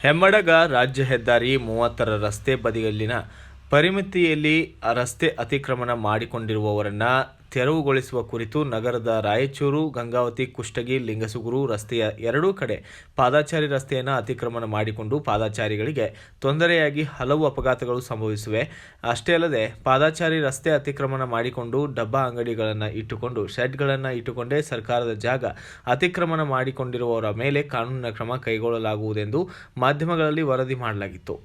ಹೆಮ್ಮಡಗ ರಾಜ್ಯ ಹೆದ್ದಾರಿ 30ರ ರಸ್ತೆ ಬದಿಯಲ್ಲಿನ ಪರಿಮಿತಿಯಲ್ಲಿ ರಸ್ತೆ ಅತಿಕ್ರಮಣ ಮಾಡಿಕೊಂಡಿರುವವರನ್ನು ತೆರವುಗೊಳಿಸುವ ಕುರಿತು ನಗರದ ರಾಯಚೂರು, ಗಂಗಾವತಿ, ಕುಷ್ಟಗಿ, ಲಿಂಗಸುಗೂರು ರಸ್ತೆಯ ಎರಡೂ ಕಡೆ ಪಾದಚಾರಿ ರಸ್ತೆಯನ್ನು ಅತಿಕ್ರಮಣ ಮಾಡಿಕೊಂಡು ಪಾದಚಾರಿಗಳಿಗೆ ತೊಂದರೆಯಾಗಿ ಹಲವು ಅಪಘಾತಗಳು ಸಂಭವಿಸಿವೆ. ಅಷ್ಟೇ ಅಲ್ಲದೆ ಪಾದಚಾರಿ ರಸ್ತೆ ಅತಿಕ್ರಮಣ ಮಾಡಿಕೊಂಡು ಡಬ್ಬಾ ಅಂಗಡಿಗಳನ್ನು ಇಟ್ಟುಕೊಂಡು ಶೆಡ್ಗಳನ್ನು ಇಟ್ಟುಕೊಂಡೇ ಸರ್ಕಾರದ ಜಾಗ ಅತಿಕ್ರಮಣ ಮಾಡಿಕೊಂಡಿರುವವರ ಮೇಲೆ ಕಾನೂನಿನ ಕ್ರಮ ಕೈಗೊಳ್ಳಲಾಗುವುದೆಂದು ಮಾಧ್ಯಮಗಳಲ್ಲಿ ವರದಿ ಮಾಡಲಾಗಿತ್ತು.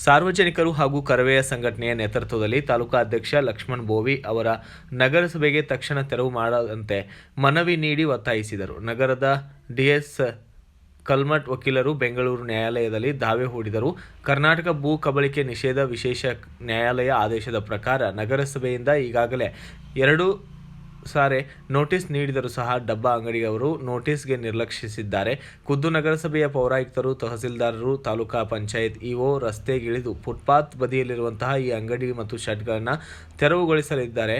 ಸಾರ್ವಜನಿಕರು ಹಾಗೂ ಕರವೆಯ ಸಂಘಟನೆಯ ನೇತೃತ್ವದಲ್ಲಿ ತಾಲೂಕಾ ಅಧ್ಯಕ್ಷ ಲಕ್ಷ್ಮಣ್ ಬೋವಿ ಅವರ ನಗರಸಭೆಗೆ ತಕ್ಷಣ ತೆರವು ಮಾಡದಂತೆ ಮನವಿ ನೀಡಿ ಒತ್ತಾಯಿಸಿದರು. ನಗರದ ಡಿಎಸ್ ಕಲ್ಮಠ್ ವಕೀಲರು ಬೆಂಗಳೂರು ನ್ಯಾಯಾಲಯದಲ್ಲಿ ದಾವೆ ಹೂಡಿದರು. ಕರ್ನಾಟಕ ಭೂ ಕಬಳಿಕೆ ನಿಷೇಧ ವಿಶೇಷ ನ್ಯಾಯಾಲಯ ಆದೇಶದ ಪ್ರಕಾರ ನಗರಸಭೆಯಿಂದ ಈಗಾಗಲೇ 2 ಸಾರಿ ನೋಟಿಸ್ ನೀಡಿದರೂ ಸಹ ಡಬ್ಬಾ ಅಂಗಡಿಯವರು ನೋಟಿಸ್ಗೆ ನಿರ್ಲಕ್ಷಿಸಿದ್ದಾರೆ. ಖುದ್ದು ನಗರಸಭೆಯ ಪೌರಾಯುಕ್ತರು, ತಹಸೀಲ್ದಾರರು, ತಾಲೂಕಾ ಪಂಚಾಯತ್ ಇಒ ರಸ್ತೆಗಿಳಿದು ಫುಟ್ಪಾತ್ ಬದಿಯಲ್ಲಿರುವಂತಹ ಈ ಅಂಗಡಿ ಮತ್ತು ಶೆಡ್ಗಳನ್ನು ತೆರವುಗೊಳಿಸಲಿದ್ದಾರೆ.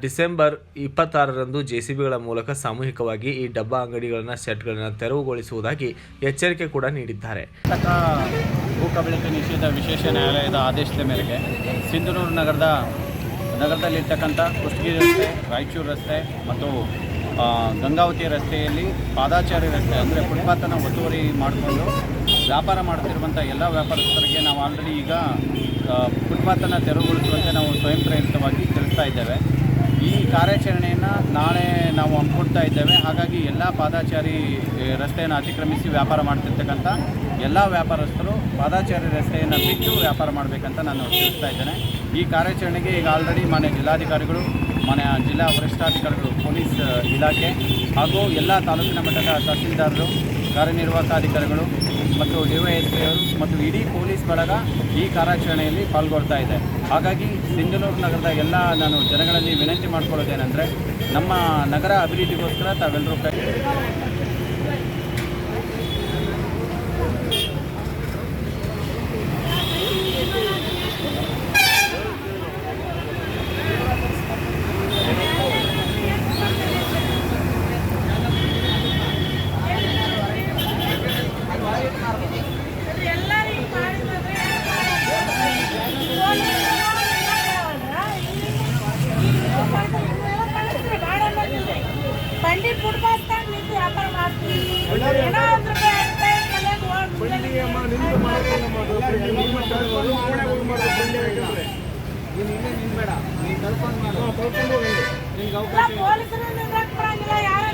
ಡಿಸೆಂಬರ್ 26ರಂದು ಜೆಸಿಬಿಗಳ ಮೂಲಕ ಸಾಮೂಹಿಕವಾಗಿ ಈ ಡಬ್ಬಾ ಅಂಗಡಿಗಳನ್ನು ಶೆಡ್ಗಳನ್ನು ತೆರವುಗೊಳಿಸುವುದಾಗಿ ಎಚ್ಚರಿಕೆ ಕೂಡ ನೀಡಿದ್ದಾರೆ. ಭೂ ಕಬಳಿಕೆ ನಿಷೇಧ ವಿಶೇಷ ನ್ಯಾಯಾಲಯದ ಆದೇಶದ ಮೇರೆಗೆ ಸಿಂಧನೂರು ನಗರದಲ್ಲಿರ್ತಕ್ಕಂಥ ಕುಷ್ಟಗಿ ರಸ್ತೆ, ರಾಯಚೂರು ರಸ್ತೆ ಮತ್ತು ಗಂಗಾವತಿ ರಸ್ತೆಯಲ್ಲಿ ಪಾದಾಚಾರಿ ರಸ್ತೆ ಅಂದರೆ ಫುಟ್ಪಾತನ್ನು ಒತ್ತುವರಿ ಮಾಡಿಕೊಂಡು ವ್ಯಾಪಾರ ಮಾಡುತ್ತಿರುವಂಥ ಎಲ್ಲ ವ್ಯಾಪಾರಸ್ಥರಿಗೆ ನಾವು ಆಲ್ರೆಡಿ ಈಗ ಫುಟ್ಪಾತನ್ನು ತೆರವುಗೊಳಿಸುವಂತೆ ನಾವು ಸ್ವಯಂ ಪ್ರೇರಿತವಾಗಿ ತಿಳಿಸ್ತಾ ಇದ್ದೇವೆ. ಈ ಕಾರ್ಯಾಚರಣೆಯನ್ನು ನಾಳೆ ನಾವು ಹಮ್ಮಿಕೊಡ್ತಾ ಇದ್ದೇವೆ. ಹಾಗಾಗಿ ಎಲ್ಲ ಪಾದಾಚಾರಿ ರಸ್ತೆಯನ್ನು ಅತಿಕ್ರಮಿಸಿ ವ್ಯಾಪಾರ ಮಾಡ್ತಿರ್ತಕ್ಕಂಥ ಎಲ್ಲ ವ್ಯಾಪಾರಸ್ಥರು ಪಾದಾಚಾರಿ ರಸ್ತೆಯನ್ನು ಬಿಟ್ಟು ವ್ಯಾಪಾರ ಮಾಡಬೇಕಂತ ನಾನು ತಿಳಿಸ್ತಾ ಇದ್ದೇನೆ. ಈ ಕಾರ್ಯಾಚರಣೆಗೆ ಈಗ ಆಲ್ರೆಡಿ ಮಾನ್ಯ ಜಿಲ್ಲಾಧಿಕಾರಿಗಳು, ಮಾನ್ಯ ಜಿಲ್ಲಾ ವರಿಷ್ಠಾಧಿಕಾರಿಗಳು, ಪೊಲೀಸ್ ಇಲಾಖೆ ಹಾಗೂ ಎಲ್ಲ ತಾಲೂಕಿನ ಮಟ್ಟದ ತಹಸೀಲ್ದಾರರು, ಕಾರ್ಯನಿರ್ವಾಹಕಾಧಿಕಾರಿಗಳು ಮತ್ತು ಡಿವೈಎಸ್ಪಿಯವರು ಮತ್ತು ಇಡೀ ಪೊಲೀಸ್ ಬಳಗ ಈ ಕಾರ್ಯಾಚರಣೆಯಲ್ಲಿ ಪಾಲ್ಗೊಳ್ತಾ ಇದೆ. ಹಾಗಾಗಿ ಸಿಂಧನೂರು ನಗರದ ಎಲ್ಲ ನಾನು ಜನಗಳಲ್ಲಿ ವಿನಂತಿ ಮಾಡಿಕೊಳ್ಳೋದೇನೆಂದರೆ, ನಮ್ಮ ನಗರ ಅಭಿವೃದ್ಧಿಗೋಸ್ಕರ ತಾವೆಲ್ಲರೂ ಬಂಡಿ ಫುಟ್ಪಾತ್ ನಿಂತು ವ್ಯಾಪಾರ ಮಾಡ್ತೀವಿ. ಪೊಲೀಸರು ನಿಂದ್ರಕ್ ಬರಂಗಿಲ್ಲ, ಯಾರು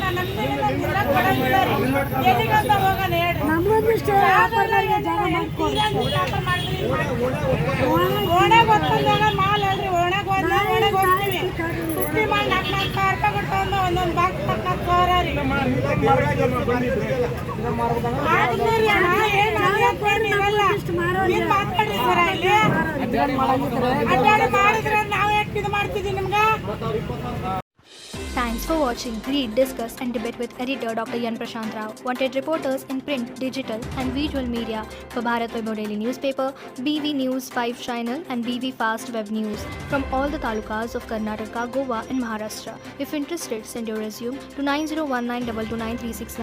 ಎಲ್ಲಿಗಂತ ಹೋಗೋಣ ಹೇಳ್ರಿ. ಓಣೆಗೆ ಹೊತ್ಕೊಂಡಾಗ ಮಾಲ್ ಹೇಳ್ರಿ, ಓಣೆಗೆ ಹೋಗ್ತೀವಿ. ಸುಟ್ಟಿ ಮಾಡಿ 4 ಕಾರ್ಕ ಬಿಟ್ಟು ಒಂದೊಂದು ಬಾಕ್ಸ್ 4 ಸಾವಿರ ರೀ ಮಾತಾಡ್ರಿ ಸರ. ಇಲ್ಲಿ ಅಡ್ಡಾಡಿ ಮಾಡಿದ್ರೆ ನಾವು ಯಾಕೆ ಇದು ಮಾಡ್ತಿದ್ದೀವಿ ನಿಮ್ಗೆ? Thanks for watching. Read, discuss and debate with editor Dr. Yan Prashant Rao. Wanted reporters in print, digital and visual media for Bharat Vaibhav Daily Newspaper, BV News 5 Channel and BV Fast Web News from all the talukas of Karnataka, Goa and Maharashtra. If interested, send your resume to 9019229369.